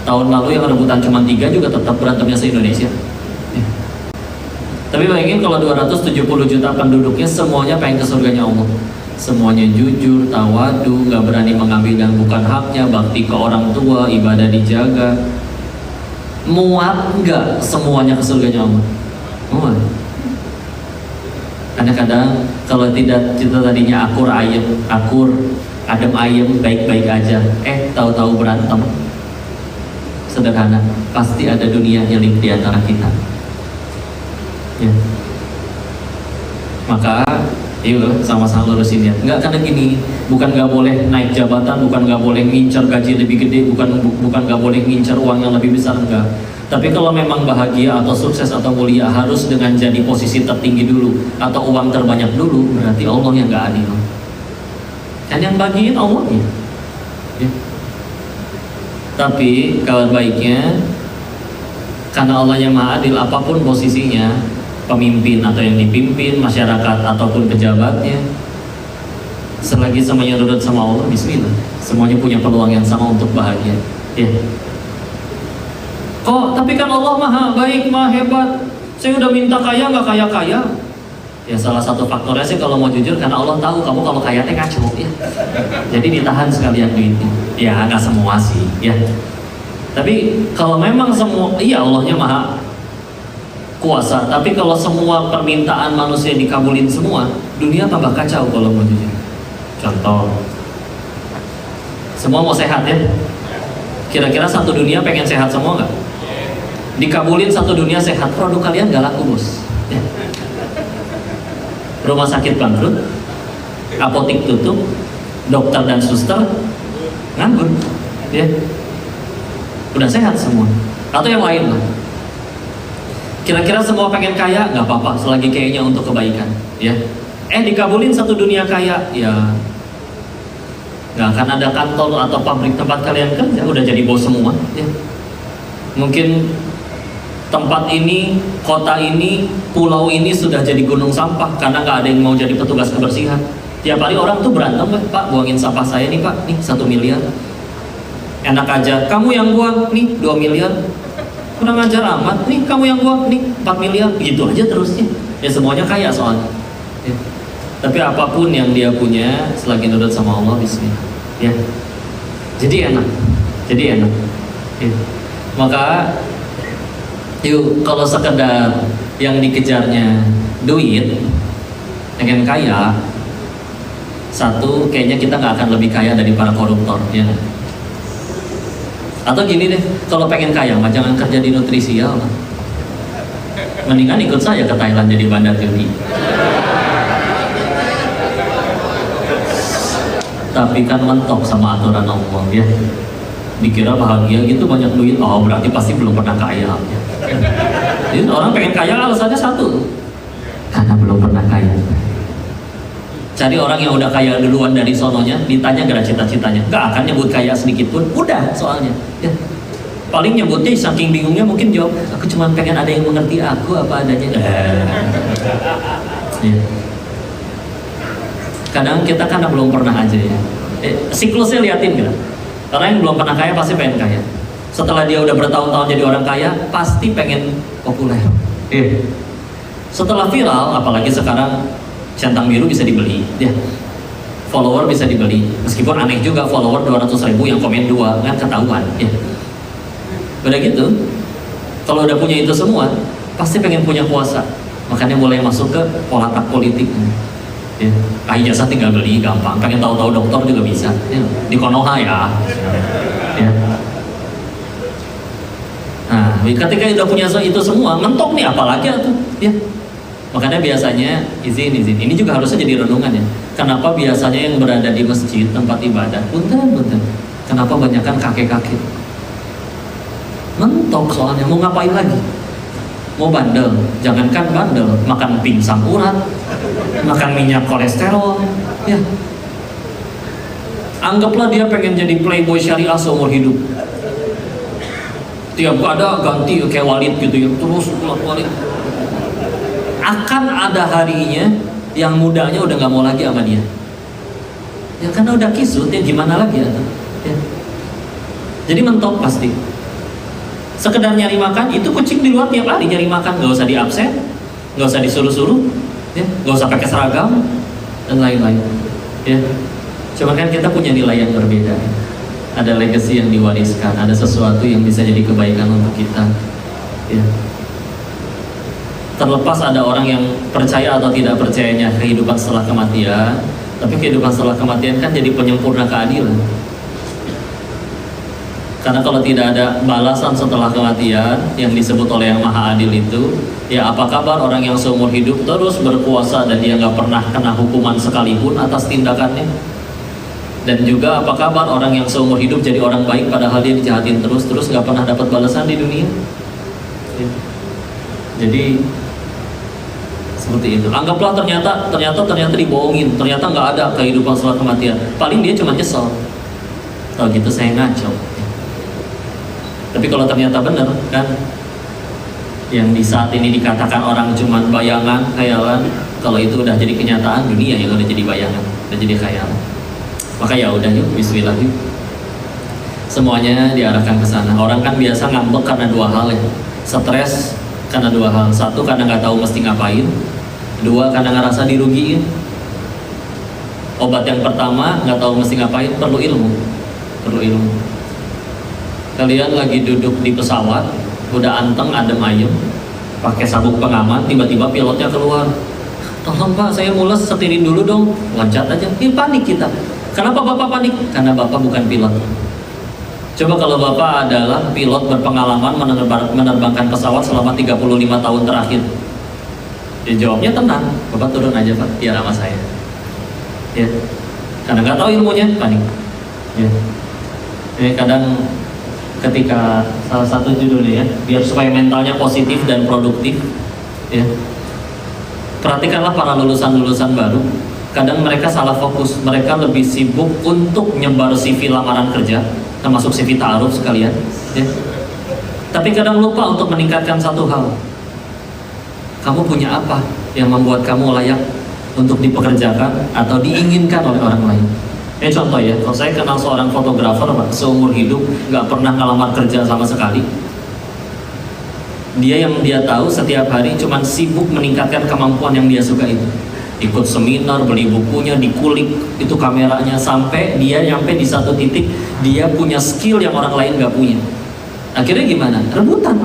Tahun lalu yang rebutan cuma 3 juga tetap berantemnya se-Indonesia. Ya. Tapi bayangin kalau 270 juta penduduknya semuanya pengen ke surganya Allah. Semuanya jujur, tawadu, gak berani mengambil yang bukan haknya, bakti ke orang tua, ibadah dijaga. Muat nggak semuanya ke surganya Allah? Muat. Kadang-kadang kalau tidak kita tadinya akur adem ayem, baik-baik aja, tahu-tahu berantem. Sederhana, pasti ada dunia nyeling di antara kita. Ya. Maka yuk sama-sama lurusin ya. Enggak, karena gini, bukan nggak boleh naik jabatan, bukan nggak boleh ngincar gaji lebih gede, bukan nggak boleh ngincar uang yang lebih besar, enggak. Tapi kalau memang bahagia atau sukses atau mulia harus dengan jadi posisi tertinggi dulu atau uang terbanyak dulu, berarti Allah yang nggak adil. Dan yang bagiin Allah ya. Ya. Tapi kabar baiknya, karena Allah yang maha adil, apapun posisinya, pemimpin atau yang dipimpin, masyarakat ataupun pejabatnya, selagi semuanya nurut sama Allah, bismillah, semuanya punya peluang yang sama untuk bahagia. Ya. Kok tapi kan Allah maha baik, maha hebat, saya udah minta kaya nggak kaya-kaya. Ya salah satu faktornya sih kalau mau jujur, karena Allah tahu kamu kalau kaya teh kacau ya. Jadi ditahan sekalian duitnya. Ya nggak semua sih ya. Tapi kalau memang semua, iya Allahnya maha kuasa. Tapi kalau semua permintaan manusia dikabulin semua, dunia tambah kacau kalau mau jujur. Contoh, semua mau sehat ya. Kira-kira satu dunia pengen sehat semua nggak? Dikabulin satu dunia sehat, produk kalian nggak laku bos. Ya. Rumah sakit bangkrut, apotik tutup, dokter dan suster nganggur, ya. Udah sehat semua. Atau yang lain lah. Kira-kira semua pengen kaya, nggak apa-apa, selagi kayaknya untuk kebaikan, ya. Dikabulin satu dunia kaya, ya. Nggak akan ada kantor atau pabrik tempat kalian kerja, udah jadi bos semua, ya. Mungkin tempat ini, kota ini, pulau ini sudah jadi gunung sampah karena nggak ada yang mau jadi petugas kebersihan. Tiap hari orang tuh berantem, Pak, buangin sampah saya nih Pak, nih 1 miliar. Enak aja, kamu yang buang, nih 2 miliar. Kurang ajar amat, nih kamu yang buang, nih 4 miliar. Gitu aja terusnya. Ya semuanya kaya soalnya. Ya. Tapi apapun yang dia punya, selagi nurut sama Allah, bismillah. Ya. Jadi enak. Ya. Maka yuk, kalau sekedar yang dikejarnya duit, pengen kaya, satu, kayaknya kita nggak akan lebih kaya dari para koruptor, ya. Atau gini deh, kalau pengen kaya, mah jangan kerja di nutrisi ya, mendingan ikut saya ke Thailand jadi bandar judi. Tapi kan mentok sama aturan Allah, ya. Dikira bahagia gitu banyak duit, oh berarti pasti belum pernah kaya. Ya. Jadi orang pengen kaya alasannya satu, karena belum pernah kaya. Cari orang yang udah kaya duluan dari sononya, ditanya gak cita-citanya, gak akan nyebut kaya sedikit pun, udah soalnya. Ya. Paling nyebutnya saking bingungnya mungkin jawab, aku cuma pengen ada yang mengerti aku apa adanya. Ya. Kadang kita karena belum pernah aja ya. Siklusnya liatin gak? Orang yang belum pernah kaya pasti pengen kaya. Setelah dia udah bertahun-tahun jadi orang kaya, pasti pengen populer. Setelah viral, apalagi sekarang centang biru bisa dibeli, ya. Follower bisa dibeli. Meskipun aneh juga follower 200.000 yang komen 2, kan ketahuan, ya. Udah gitu, kalau udah punya itu semua, pasti pengen punya kuasa. Makanya mulai masuk ke politik politik. Ya. Ijazah tinggal beli, gampang. Pengen tahu-tahu dokter juga bisa, ya. Di Konoha ya. Ya. Nah, ketika udah punya itu semua, mentok nih apalagi tuh, ya. Makanya biasanya izin. Ini juga harusnya jadi renungan ya. Kenapa biasanya yang berada di masjid tempat ibadah, punten. Kenapa banyakkan kakek-kakek? Mentok soalnya, mau ngapain lagi? Mau bandel, jangankan bandel, makan pingsan urat, makan minyak kolesterol, ya. Anggaplah dia pengen jadi playboy syariah seumur hidup. Tiap ada ganti kayak Walid gitu ya, terus Walid. Akan ada harinya yang mudanya udah nggak mau lagi sama dia. Ya karena udah kisut ya, gimana lagi ya. Jadi mentok pasti. Sekedar nyari makan, itu kucing di luar tiap hari nyari makan, nggak usah di absen, nggak usah disuruh-suruh, ya, nggak usah pakai seragam dan lain-lain. Ya, cuman kan kita punya nilai yang berbeda. Ada legacy yang diwariskan, ada sesuatu yang bisa jadi kebaikan untuk kita. Ya. Terlepas ada orang yang percaya atau tidak percayanya kehidupan setelah kematian, tapi kehidupan setelah kematian kan jadi penyempurna keadilan. Karena kalau tidak ada balasan setelah kematian yang disebut oleh yang Maha Adil itu, ya apa kabar orang yang seumur hidup terus berpuasa dan dia nggak pernah kena hukuman sekalipun atas tindakannya? Dan juga apa kabar orang yang seumur hidup jadi orang baik padahal dia dijahatin terus nggak pernah dapat balasan di dunia? Ya. Jadi seperti itu. Anggaplah ternyata dibohongin, ternyata nggak ada kehidupan setelah kematian. Paling dia cuma nyesel. Tahu gitu saya ngaco. Tapi kalau ternyata benar kan, yang di saat ini dikatakan orang cuma bayangan, khayalan, kalau itu udah jadi kenyataan, dunia yang udah jadi bayangan, udah jadi khayalan. Maka ya udah yuk, bismillah yuk. Semuanya diarahkan ke sana. Orang kan biasa ngambek karena dua hal ya. Stres karena dua hal. Satu karena nggak tahu mesti ngapain. Dua karena ngerasa dirugiin. Obat yang pertama nggak tahu mesti ngapain, perlu ilmu. Perlu ilmu. Kalian lagi duduk di pesawat, udah anteng, adem ayem, pakai sabuk pengaman, tiba-tiba pilotnya keluar. Tolong Pak, saya mules, setirin dulu dong. Loncat aja, ini panik kita. Kenapa Bapak panik? Karena Bapak bukan pilot. Coba kalau Bapak adalah pilot berpengalaman menerbangkan pesawat selama 35 tahun terakhir. Ya jawabnya tenang, Bapak turun aja Pak, biar sama saya. Ya, karena nggak tahu ilmunya, panik. Ya, kadang ketika salah satu judulnya ya, biar supaya mentalnya positif dan produktif, ya. Perhatikanlah para lulusan-lulusan baru. Kadang mereka salah fokus, mereka lebih sibuk untuk nyebar CV lamaran kerja, termasuk CV ta'aruf sekalian, ya. Tapi kadang lupa untuk meningkatkan satu hal. Kamu punya apa yang membuat kamu layak untuk dipekerjakan atau diinginkan oleh orang lain? Contoh ya, kalau saya kenal seorang fotografer Pak, seumur hidup nggak pernah ngelamar kerja sama sekali. Dia yang dia tahu setiap hari cuman sibuk meningkatkan kemampuan yang dia suka itu. Ikut seminar, beli bukunya, dikulik itu kameranya, sampai dia nyampe di satu titik dia punya skill yang orang lain nggak punya. Akhirnya gimana? Rebutan.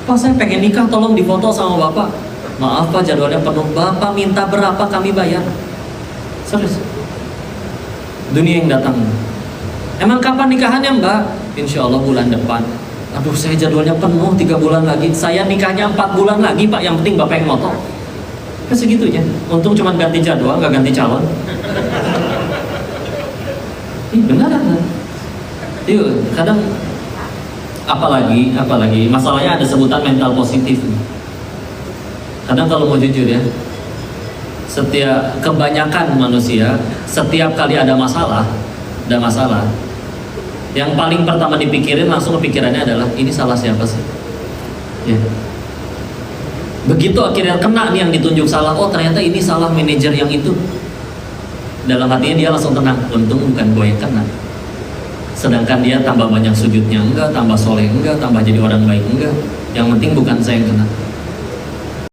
Pak, saya pengen nikah, tolong difoto sama Bapak. Maaf Pak, jadwalnya penuh. Bapak minta berapa kami bayar? Serius. Dunia yang datang. Emang kapan nikahannya Mbak? Insya Allah bulan depan. Aduh saya jadwalnya penuh 3 bulan lagi. Saya nikahnya 4 bulan lagi Pak. Yang penting Bapak yang moto. Kan segitunya. Untung cuma ganti jadwal, nggak ganti calon. Benar kan? Yuk, kadang apalagi masalahnya ada sebutan mental positif. Kadang kalau mau jujur ya, kebanyakan manusia setiap kali ada masalah, yang paling pertama dipikirin langsung kepikirannya adalah ini salah siapa sih? Ya. Begitu akhirnya kena nih yang ditunjuk salah, oh ternyata ini salah manajer yang itu. Dalam hatinya dia langsung tenang, untung bukan gue yang kena. Sedangkan dia tambah banyak sujudnya enggak, tambah soleh enggak, tambah jadi orang baik enggak. Yang penting bukan saya yang kena.